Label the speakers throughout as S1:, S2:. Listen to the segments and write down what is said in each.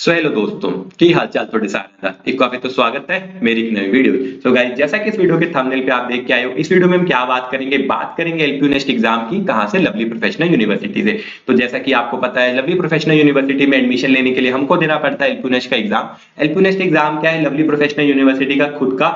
S1: Hello दोस्तों की हालचाल थोड़े सारे एक काफी तो स्वागत है मेरी एक नई वीडियो। तो गाइस जैसा कि इस वीडियो के थंबनेल पे आप देख के आए हो, इस वीडियो में हम क्या बात करेंगे एलपीयू नेस्ट एग्जाम की, कहां से, लवली प्रोफेशनल यूनिवर्सिटी से। तो जैसा कि आपको पता है लवली प्रोफेशनल यूनिवर्सिटी में एडमिशन लेने के लिए हमको देना पड़ता है एलपीयू नेस्ट का एग्जाम। एलपीयू नेस्ट एग्जाम क्या है? लवली प्रोफेशनल यूनिवर्सिटी का खुद का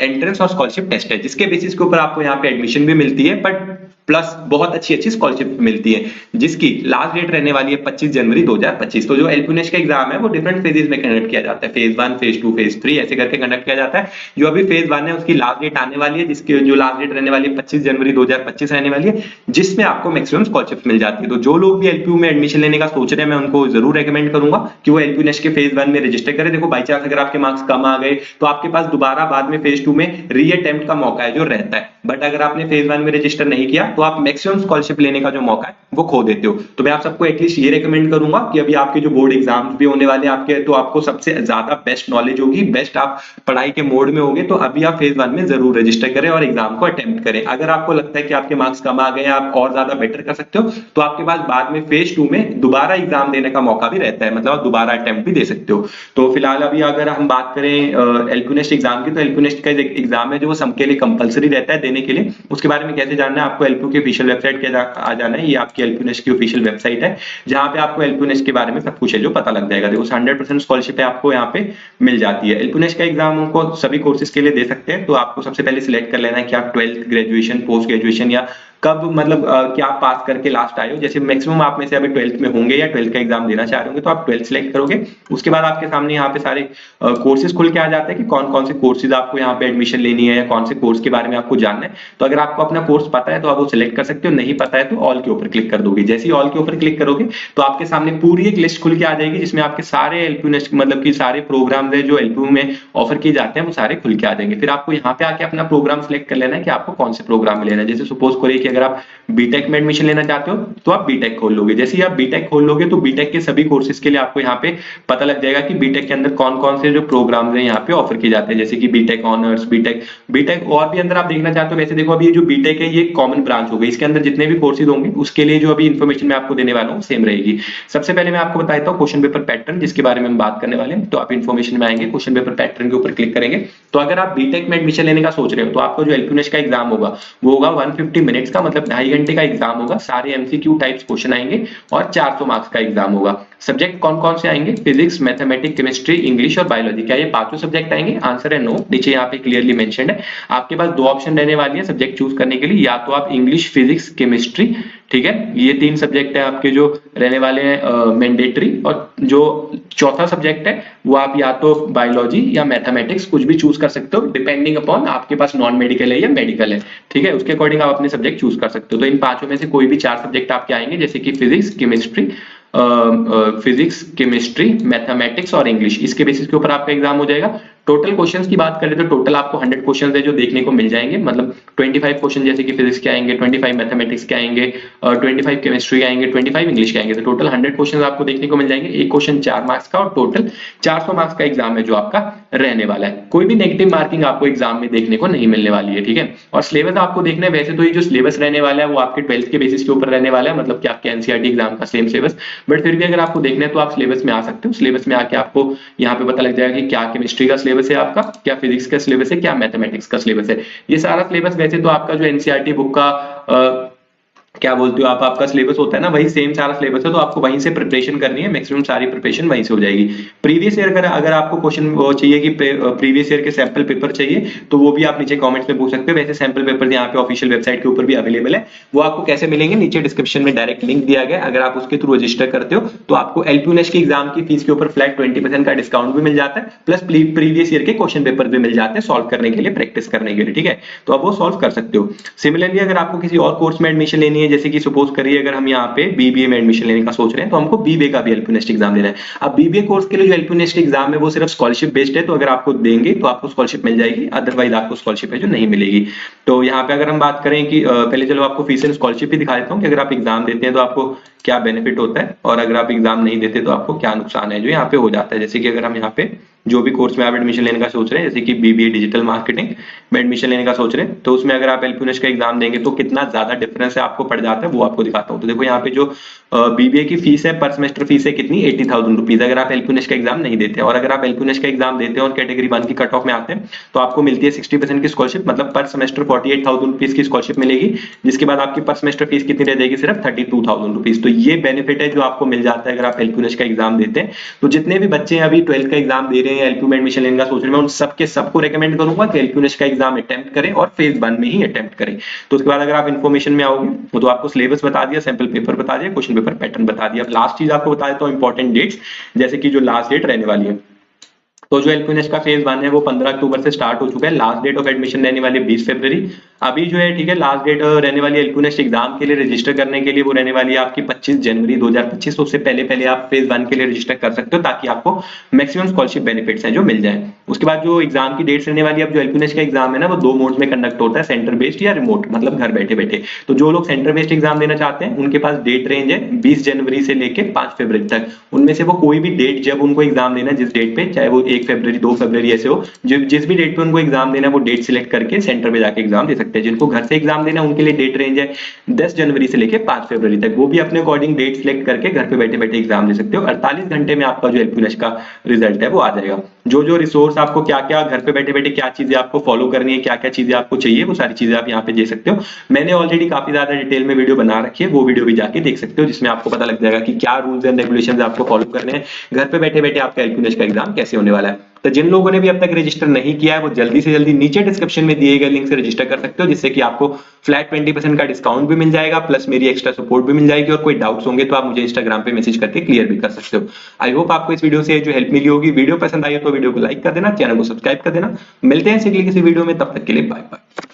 S1: एंट्रेंस और स्कॉलरशिप टेस्ट है, जिसके बेसिस के ऊपर आपको यहाँ पे एडमिशन भी मिलती है, बट प्लस बहुत अच्छी अच्छी स्कॉलरशिप मिलती है, जिसकी लास्ट डेट रहने वाली है 25 जनवरी 2025। तो जो एलपीयू नेस्ट का एग्जाम है वो डिफरेंट फेजेस में कंडक्ट किया जाता है, फेज 1, फेज 2, फेज 3 ऐसे करके कंडक्ट किया जाता है। जो अभी फेज 1 है उसकी लास्ट डेट आने वाली है, जिसकी जो लास्ट डेट रहने वाली है 25 जनवरी 2025 रहने वाली है, जिसमें आपको मैक्सिमम स्कॉलरशिप मिल जाती है। तो जो लोग भी एलपीयू में एडमिशन लेने का सोच रहे हैं, मैं उनको जरूर रेकमेंड करूंगा कि वो एलपीयू नेस्ट के फेज 1 में रजिस्टर करें। देखो बाई चांस अगर आपके मार्क्स कम आ गए तो आपके पास दोबारा बाद में फेज 2 में रीअटेम्प्ट का मौका है जो रहता है, बट अगर आपने फेज 1 में रजिस्टर नहीं किया तो आप मैक्सिमम स्कॉलरशिप लेने का जो मौका है वो खो देते हो। तो मैं आप सबको एटलीस्ट ये रेकमेंड करूंगा कि अभी आपके जो बोर्ड एग्जाम्स भी होने वाले हैं आपके, तो आपको सबसे ज्यादा बेस्ट नॉलेज होगी, बेस्ट आप पढ़ाई के मोड में होगे, तो अभी आप फेज 1 में जरूर रजिस्टर करें और एग्जाम को अटेम्प्ट करें। अगर आपको लगता है कि आपके मार्क्स कम आ गए, आप और ज्यादा बेटर कर सकते हो, तो आपके पास बाद में फेज 2 में दोबारा एग्जाम देने का मौका भी रहता है, मतलब आप दोबारा अटेम्प्ट भी दे सकते हो। तो फिलहाल अभी अगर हम बात करें एलपीयू नेस्ट एग्जाम की, तो एलपीयू नेस्ट का एग्जाम है जो वो सबके लिए कंपलसरी रहता है देने के लिए। उसके बारे में कैसे जानना है? आपको एलपीयू की ऑफिशियल वेबसाइट के आ जाना है। ये आपकी एलपीयू नेस्ट की ऑफिशियल वेबसाइट है, जहां पे आपको एलपीयू नेस्ट के बारे में सब कुछ है जो पता लग जाएगा। देखो 100% स्कॉलरशिप है आपको यहाँ पे मिल जाती है। एलपीयू नेस्ट का एग्जाम हमको सभी कोर्सेज के लिए दे सकते हैं, तो आपको सबसे पहले सिलेक्ट कर लेना है कि आप 12th, ग्रेजुएशन, पोस्ट ग्रेजुएशन या कब, मतलब क्या पास करके लास्ट आए हो। जैसे मैक्सिमम आप में से अभी 12th में होंगे या 12th का एग्जाम देना चाह रहे होंगे, तो आप 12th सिलेक्ट करोगे। उसके बाद आपके सामने यहाँ पे सारे कोर्सेज खुल के आ जाते हैं कि कौन कौन से कोर्सेज आपको यहाँ पे एडमिशन लेनी है या कौन से कोर्स के बारे में आपको जानना है। तो अगर आपको अपना कोर्स पता है तो आप वो सिलेक्ट कर सकते हो, नहीं पता है तो ऑल के ऊपर क्लिक कर दोगे। जैसे ही ऑल के ऊपर क्लिक करोगे तो आपके सामने पूरी एक लिस्ट खुल के आ जाएगी, जिसमें आपके सारे एलपीयू नेस्ट मतलब कि सारे प्रोग्राम है जो एलपीयू में ऑफर किए जाते हैं वो सारे खुल के आ जाएंगे। फिर आपको यहाँ पे आके अपना प्रोग्राम सिलेक्ट कर लेना है कि आपको कौन से प्रोग्राम में लेना है। जैसे सपोज करिए कि अगर आप बीटेक में एडमिशन लेना चाहते हो तो आप बीटेक खोल लोगे। जैसे ही आप बीटेक खोल लोगे तो बीटेक के सभी कोर्सेज के लिए आपको यहाँ पे पता लग जाएगा कि बीटेक के अंदर कौन कौन से जो प्रोग्राम्स हैं यहाँ पे ऑफर किए जाते हैं, जैसे कि बीटेक ऑनर्स, बीटेक बीटेक और भी अंदर आप देखना चाहते हो। वैसे देखो अभी ये जो बीटेक है ये कॉमन ब्रांच हो गई, इसके अंदर जितने भी कोर्सेज होंगे उसके लिए जो अभी इन्फॉर्मेशन मैं आपको देने वाला हूँ सेम रहेगी। सबसे पहले मैं आपको बताता हूँ क्वेश्चन पेपर पैटर्न, जिसके बारे में हम बात करने वाले हैं। तो आप इन्फॉर्मेशन में आएंगे, क्वेश्चन पेपर पैटर्न के ऊपर क्लिक करेंगे। तो अगर आप बीटेक में एडमिशन लेने का सोच रहे हो तो आपका जो एलपीयू नेस्ट का एग्जाम होगा वो होगा 150 मिनट्स का, मतलब 2.5 घंटे का एग्जाम होगा। सारे एमसीक्यू टाइप्स क्वेश्चन आएंगे और 400 मार्क्स का एग्जाम होगा। सब्जेक्ट कौन कौन से आएंगे? फिजिक्स, मैथमेटिक्स, केमिस्ट्री, इंग्लिश और बायोलॉजी। क्या ये पांचों सब्जेक्ट आएंगे? आंसर है नो। नीचे यहाँ पे क्लियरली मेंशन्ड है। आपके पास दो ऑप्शन रहने वाली है सब्जेक्ट चूज करने के लिए, या तो आप इंग्लिश, फिजिक्स, केमिस्ट्री, ठीक है, ये 3 सब्जेक्ट है आपके जो रहने वाले हैं मैंडेटरी, और जो चौथा सब्जेक्ट है वो आप या तो बायोलॉजी या मैथमेटिक्स कुछ भी चूज कर सकते हो, डिपेंडिंग अपॉन आपके पास नॉन मेडिकल है या मेडिकल है, ठीक है, उसके अकॉर्डिंग आप अपने सब्जेक्ट चूज कर सकते हो। तो इन पांचों में से कोई भी 4 सब्जेक्ट आपके आएंगे, जैसे कि physics, chemistry, physics, chemistry, mathematics और इंग्लिश। इसके बेसिस के ऊपर आपका एग्जाम हो जाएगा। टोटल क्वेश्चंस की बात करें तो टोटल आपको 100 क्वेश्चंस है जो देखने को मिल जाएंगे, मतलब 25 क्वेश्चन जैसे कि फिजिक्स के आएंगे, 25 मैथमेटिक्स के आएंगे, 25 केमिस्ट्री के आएंगे, 25 इंग्लिश के आएंगे। तो टोटल 100 क्वेश्चंस आपको देखने को मिल जाएंगे। एक क्वेश्चन 4 मार्क्स का और टोटल 400 मार्क्स का एग्जाम है जो आपका रहने वाला है। कोई भी नेगेटिव मार्किंग आपको एग्जाम में देखने को नहीं मिलने वाली है, ठीक है। और सिलेबस आपको देखना है, वैसे तो ये जो सिलेबस रहने वाला है वो आपके 12th के बेसिस के ऊपर रहने वाला है, मतलब कि आपके एनसीईआरटी एग्जाम का सेम सिलेबस, बट फिर भी अगर आपको देखना है तो आप सिलेबस में आ सकते हो। सिलेबस में आके आपको यहाँ पे पता लग जाएगा कि क्या केमिस्ट्री का सिलेबस है आपका, क्या फिजिक्स का सिलेबस है, क्या मैथमेटिक्स का सिलेबस है। ये सारा सिलेबस वैसे तो आपका जो एनसीईआरटी बुक का क्या बोलते हो आप, आपका सिलेबस होता है ना, वही सेम सारा सिलेबस है, तो आपको वहीं से प्रिपरेशन करनी है। मैक्सिमम सारी प्रिपरेशन वहीं से हो जाएगी। प्रीवियस ईयर अगर आपको क्वेश्चन चाहिए कि प्रीवियस ईयर के सैंपल पेपर चाहिए तो वो भी आप नीचे कमेंट्स में पूछ सकते हो। वैसे सैंपल पेपर यहाँ पे ऑफिशियल वेबसाइट के ऊपर भी अवेलेबल है। वो आपको कैसे मिलेंगे? नीचे डिस्क्रिप्शन में डायरेक्ट लिंक दिया गया, अगर आप उसके थ्रू रजिस्टर करते हो तो आपको एलपीयू नेस्ट की एग्जाम की फीस के ऊपर फ्लैट 20% का डिस्काउंट भी मिल जाता है, प्लस प्रीवियस ईयर के क्वेश्चन पेपर भी मिल जाते हैं सॉल्व करने के लिए, प्रैक्टिस करने के लिए, ठीक है। तो आप वो सॉल्व कर सकते हो। सिमिलरली अगर आपको किसी और कोर्स में एडमिशन लेनी है, जैसे कि सपोज अगर हम यहाँ पे बीबीए में एडमिशन लेने का सोच रहे हैं तो हमको बीबीए का भी एलपीयू नेस्ट एग्जाम देना है। अब बीबीए कोर्स के लिए जो एलपीयू नेस्ट एग्जाम है वो सिर्फ स्कॉलरशिप बेस्ड है, तो अगर आपको देंगे तो आपको स्कॉलरशिप मिल जाएगी, अदरवाइज आपको स्कॉलरशिप है जो नहीं मिलेगी। तो यहाँ पे अगर हम बात करें कि पहले चलो आपको फीस एंड स्कॉलरशिप भी दिखा देता हूँ कि अगर आप एग्जाम देते हैं तो आपको क्या बेनिफिट होता है और अगर आप एग्जाम नहीं देते तो आपको क्या नुकसान है जो यहाँ पे हो जाता है। जैसे कि अगर हम यहाँ पे जो भी कोर्स में आप एडमिशन लेने का सोच रहे हैं, जैसे कि बीबीए डिजिटल मार्केटिंग में एडमिशन लेने का सोच रहे हैं, तो उसमें अगर आप एलपीयूनिस्ट का एग्जाम देंगे तो कितना ज्यादा डिफरेंस है आपको पड़ जाता है, वो आपको दिखाता हूँ। तो देखो यहाँ पे जो बीबीए की फीस है, पर सेमेस्टर फीस है कितनी, 80,000 रुपीज, अगर आप एलपीयूनिस्ट का एग्जाम नहीं देते हैं। और अगर आप एलपीयूनिस्ट का एग्जाम देते हैं और कैटेगरी 1 की कट ऑफ में आते हैं तो आपको मिलती है 60% की स्कॉलरशिप, मतलब पर सेमेस्टर 48,000 रुपीज की स्कॉलरशिप मिलेगी, जिसके बाद आपकी पर सेमेस्टर फीस कितनी रह जाएगी, सिर्फ 32,000 रुपीज। तो ये बेनिफिट है जो आपको मिल जाता है अगर आप एलपीयूनिस्ट का एग्जाम देते हैं। तो जितने भी बच्चे अभी 12th का एग्जाम दे रहे हैं, एलपीयू में एडमिशन लेने का सोच रहे हैं, उन सबके सबको रेकमेंड करूंगा कि एलपीयूनिस्ट का एग्जाम अटेम्प्ट करें और फेज 1 में ही अटेम्प्ट करें। तो उसके बाद अगर आप इन्फॉर्मेशन में आओगे तो आपको सिलेबस बता दिया, सैंपल पेपर बता दिया, क्वेश्चन पेपर पैटर्न बता दिया। अब लास्ट चीज आपको बता देता हूं इंपॉर्टेंट डेट्स, जैसे कि जो लास्ट डेट रहने वाली है। तो जो एलपीयूनिस्ट का फेज 1 है वो 15 अक्टूबर से स्टार्ट हो चुका है। लास्ट डेट ऑफ एडमिशन रहने वाली है 20 फरवरी। अभी जो है ठीक है, लास्ट डेट रहने वाली है एलपीयूनिस्ट एग्जाम के लिए रजिस्टर करने के लिए, वो रहने वाली है आपकी 25 जनवरी 2025। तो उससे पहले पहले आप फेज 1 के लिए रजिस्टर कर सकते हो ताकि आपको मैक्सिमम स्कॉलरशिप बेनिफिट्स हैं जो मिल जाए। उसके बाद जो एग्जाम की डेट्स रहने वाली है, अब जो एलपीयूनिस्ट का एग्जाम है ना, वो 2 मोड्स में कंडक्ट होता है, सेंटर बेस्ड या रिमोट, मतलब घर बैठे बैठे। तो जो लोग सेंटर बेस्ड एग्जाम देना चाहते हैं उनके पास डेट रेंज है 20 जनवरी से लेकर 5 फरवरी तक। उनमें से वो कोई भी डेट जब उनको एग्जाम देना जिस डेट पे, चाहे वो 1 फरवरी 2 फरवरी ऐसे हो, जिस भी डेट पे उनको एग्जाम देना वो डेट सिलेक्ट करके सेंटर पे जाके एग्जाम दे सकते हैं। जिनको घर से एग्जाम देना उनके लिए डेट रेंज है 10 जनवरी से लेकर 5 फरवरी तक। वो भी अपने अकॉर्डिंग डेट सिलेक्ट करके घर पे बैठे बैठे एग्जाम दे सकते हो। 48 घंटे में आपका जो एलपीयूनिस्ट का रिजल्ट है वो आ जाएगा। जो जो रिसोर्स आपको क्या क्या घर पे बैठे बैठे क्या चीजें आपको फॉलो करनी है, क्या क्या चीजें आपको चाहिए, वो सारी चीजें आप यहाँ पे दे सकते हो। मैंने ऑलरेडी काफी ज्यादा डिटेल में वीडियो बना रखी है, वो वीडियो भी जाके देख सकते हो, जिसमें आपको पता लग जाएगा कि क्या रूल्स एंड रेगुलेशंस आपको फॉलो करने हैं, घर पे बैठे बैठे आपका एलपीयूनिस्ट का एग्जाम कैसे होने वाला है। तो जिन लोगों ने भी अब तक रजिस्टर नहीं किया है वो जल्दी से जल्दी नीचे डिस्क्रिप्शन में दिए गए लिंक से रजिस्टर कर सकते हो, जिससे कि आपको फ्लैट 20% का डिस्काउंट भी मिल जाएगा, प्लस मेरी एक्स्ट्रा सपोर्ट भी मिल जाएगी। और कोई डाउट्स होंगे तो आप मुझे इंस्टाग्राम पे मैसेज करके क्लियर भी कर सकते हो। आई होप आपको इस वीडियो से जो हेल्प मिली होगी। वीडियो पसंद आई हो तो वीडियो को लाइक कर देना, चैनल को सब्सक्राइब कर देना। मिलते हैं किसी वीडियो में, तब तक के लिए बाय बाय।